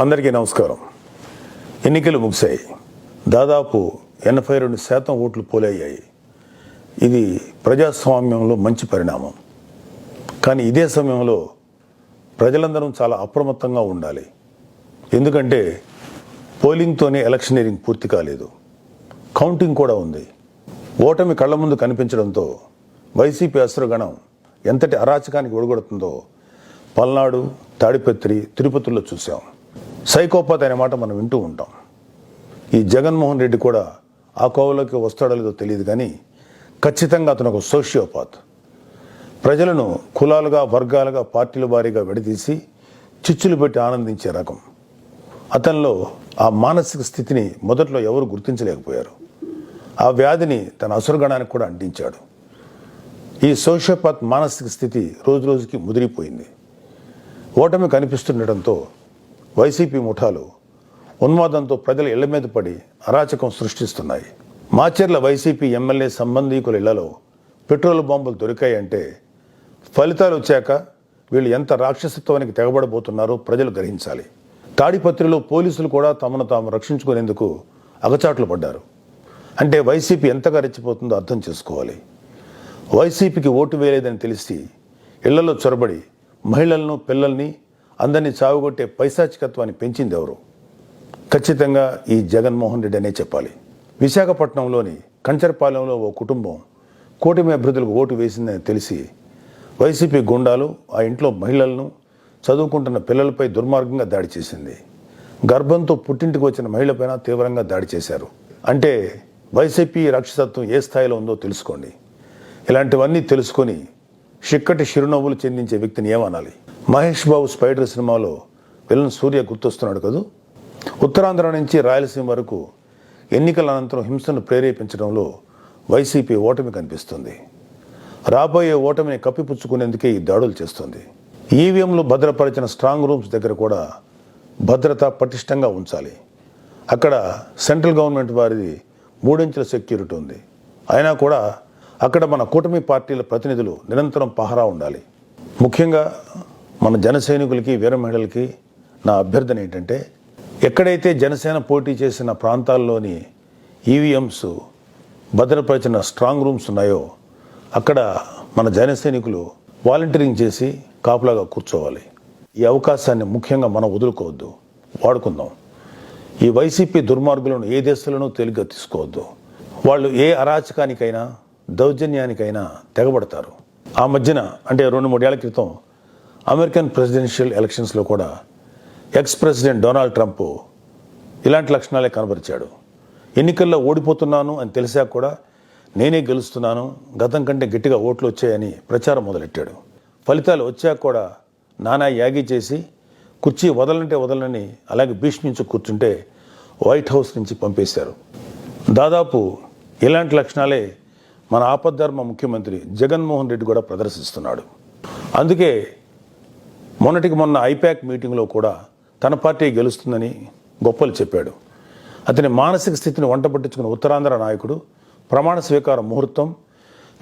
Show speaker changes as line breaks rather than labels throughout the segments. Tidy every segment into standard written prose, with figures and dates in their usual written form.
అందరికీ నమస్కారం. ఎన్నికలు ముగిశాయి. దాదాపు 82% ఓట్లు పోలయ్యాయి. ఇది ప్రజాస్వామ్యంలో మంచి పరిణామం. కానీ ఇదే సమయంలో ప్రజలందరం చాలా అప్రమత్తంగా ఉండాలి. ఎందుకంటే పోలింగ్తోనే ఎలక్షనీరింగ్ పూర్తి కాలేదు, కౌంటింగ్ కూడా ఉంది. ఓటమి కళ్ల ముందు కనిపించడంతో వైసీపీ అసురగణం ఎంతటి అరాచకానికి ఒడిగొడుతుందో పల్నాడు, తాడిపత్రి, తిరుపతిలో చూసాం. సైకోపాత్ అనే మాట మనం వింటూ ఉంటాం. ఈ జగన్మోహన్ రెడ్డి కూడా ఆ కోవలోకి వస్తాడో లేదో తెలియదు, కానీ ఖచ్చితంగా అతను ఒక సోషియోపాత్. ప్రజలను కులాలుగా, వర్గాలుగా, పార్టీల వారీగా విడదీసి చిచ్చులు పెట్టి ఆనందించే రకం. అతనిలో ఆ మానసిక స్థితిని మొదట్లో ఎవరు గుర్తించలేకపోయారు. ఆ వ్యాధిని తన అసురగణానికి కూడా అంటించాడు. ఈ సోషియోపాత్ మానసిక స్థితి రోజు రోజుకి ముదిరిపోయింది. ఓటమి కనిపిస్తుండటంతో వైసీపీ ముఠాలు ఉన్మాదంతో ప్రజల ఇళ్ల మీద పడి అరాచకం సృష్టిస్తున్నాయి. మాచర్ల వైసీపీ ఎమ్మెల్యే సంబంధీకుల ఇళ్లలో పెట్రోల్ బాంబులు దొరికాయంటే ఫలితాలు వచ్చాక వీళ్ళు ఎంత రాక్షసత్వానికి తెగబడబోతున్నారో ప్రజలు గ్రహించాలి. తాడిపత్రిలో పోలీసులు కూడా తమను తాము రక్షించుకునేందుకు అగచాట్లు పడ్డారు. అంటే వైసీపీ ఎంతగా రెచ్చిపోతుందో అర్థం చేసుకోవాలి. వైసీపీకి ఓటు వేయలేదని తెలిసి ఇళ్లలో చొరబడి మహిళలను, పిల్లల్ని అందరినీ చావుగొట్టే పైశాచికత్వాన్ని పెంచింది ఎవరు? ఖచ్చితంగా ఈ జగన్మోహన్ రెడ్డి అనే చెప్పాలి. విశాఖపట్నంలోని కంచరపాలెంలో ఓ కుటుంబం కూటమి అభ్యర్థులకు ఓటు వేసిందని తెలిసి వైసీపీ గుండాలు ఆ ఇంట్లో మహిళలను, చదువుకుంటున్న పిల్లలపై దుర్మార్గంగా దాడి చేసింది. గర్భంతో పుట్టింటికి వచ్చిన మహిళపైన తీవ్రంగా దాడి చేశారు. అంటే వైసీపీ రాక్షసత్వం ఏ స్థాయిలో ఉందో తెలుసుకోండి. ఇలాంటివన్నీ తెలుసుకొని చిక్కటి చిరునవ్వులు చెందించే వ్యక్తిని ఏమనాలి? మహేష్ బాబు స్పైడర్ సినిమాలో విలన్ సూర్య గుర్తొస్తున్నాడు కదూ. ఉత్తరాంధ్ర నుంచి రాయలసీమ వరకు ఎన్నికల అనంతరం హింసను ప్రేరేపించడంలో వైసీపీ ఓటమి కనిపిస్తుంది. రాబోయే ఓటమిని కప్పిపుచ్చుకునేందుకే ఈ దాడులు చేస్తుంది. ఈవీఎంలు భద్రపరిచిన స్ట్రాంగ్ రూమ్స్ దగ్గర కూడా భద్రత పటిష్టంగా ఉంచాలి. అక్కడ సెంట్రల్ గవర్నమెంట్ వారిది 3 ఇంచుల సెక్యూరిటీ ఉంది. అయినా కూడా అక్కడ మన కూటమి పార్టీల ప్రతినిధులు నిరంతరం పహరా ఉండాలి. ముఖ్యంగా మన జన సైనికులకి, వీర మహిళలకి నా అభ్యర్థన ఏంటంటే, ఎక్కడైతే జనసేన పోటీ చేసిన ప్రాంతాల్లోని ఈవీఎంస్ భద్రపరిచిన స్ట్రాంగ్ రూమ్స్ ఉన్నాయో అక్కడ మన జన సైనికులు వాలంటీరింగ్ చేసి కాపులాగా కూర్చోవాలి. ఈ అవకాశాన్ని ముఖ్యంగా మనం వదులుకోవద్దు, వాడుకుందాం. ఈ వైసీపీ దుర్మార్గులను ఏ దేశంలోనూ తేలిగ్గా తీసుకోవద్దు. వాళ్ళు ఏ అరాచకానికైనా, దౌర్జన్యానికైనా తెగబడతారు. ఆ మధ్యన అంటే 2-3 ఏళ్ల క్రితం అమెరికన్ ప్రెసిడెన్షియల్ ఎలక్షన్స్లో కూడా ఎక్స్ ప్రెసిడెంట్ డొనాల్డ్ ట్రంప్ ఇలాంటి లక్షణాలే కనబరిచాడు. ఎన్నికల్లో ఓడిపోతున్నాను అని తెలిసాక కూడా నేనే గెలుస్తున్నాను, గతం కంటే గట్టిగా ఓట్లు వచ్చాయని ప్రచారం మొదలెట్టాడు. ఫలితాలు వచ్చాక కూడా నానా యాగి చేసి కుర్చీ వదలంటే వదలని అలాగే భీష్మించి కూర్చుంటే వైట్ హౌస్ నుంచి పంపేశారు. దాదాపు ఇలాంటి లక్షణాలే మన ఆపద్ధర్మ ముఖ్యమంత్రి జగన్మోహన్ రెడ్డి కూడా ప్రదర్శిస్తున్నాడు. అందుకే మొన్నటికి మొన్న ఐపాక్ మీటింగ్లో కూడా తన పార్టీ గెలుస్తుందని గొప్పలు చెప్పాడు. అతని మానసిక స్థితిని వంట పట్టించుకున్న ఉత్తరాంధ్ర నాయకుడు ప్రమాణ స్వీకార ముహూర్తం,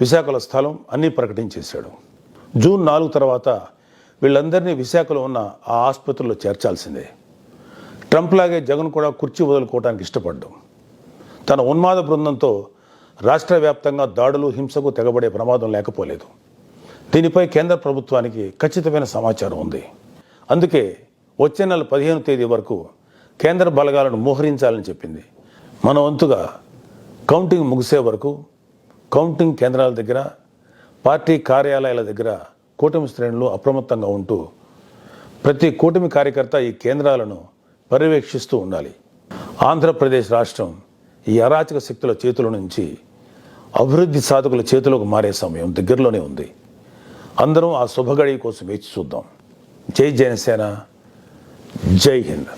విశాఖలో స్థలం అన్నీ ప్రకటించేశాడు. జూన్ 4 తర్వాత వీళ్ళందరినీ విశాఖలో ఉన్న ఆ ఆసుపత్రిలో చేర్చాల్సిందే. ట్రంప్ లాగే జగన్ కూడా కుర్చీ వదులుకోవడానికి ఇష్టపడ్డాం. తన ఉన్మాద బృందంతో రాష్ట్ర వ్యాప్తంగా దాడులు, హింసకు తెగబడే ప్రమాదం లేకపోలేదు. దీనిపై కేంద్ర ప్రభుత్వానికి ఖచ్చితమైన సమాచారం ఉంది. అందుకే వచ్చే నెల 15వ తేదీ వరకు కేంద్ర బలగాలను మోహరించాలని చెప్పింది. మన వంతుగా కౌంటింగ్ ముగిసే వరకు కౌంటింగ్ కేంద్రాల దగ్గర, పార్టీ కార్యాలయాల దగ్గర కూటమి శ్రేణులు అప్రమత్తంగా ఉంటూ ప్రతి కూటమి కార్యకర్త ఈ కేంద్రాలను పర్యవేక్షిస్తూ ఉండాలి. ఆంధ్రప్రదేశ్ రాష్ట్రం ఈ అరాచక శక్తుల చేతుల నుంచి అభివృద్ధి సాధకుల చేతిలోకి మారే సమయం దగ్గరలోనే ఉంది. అందరం ఆ శుభగడి కోసం వేచి చూద్దాం. జై జనసేన, జై హింద్.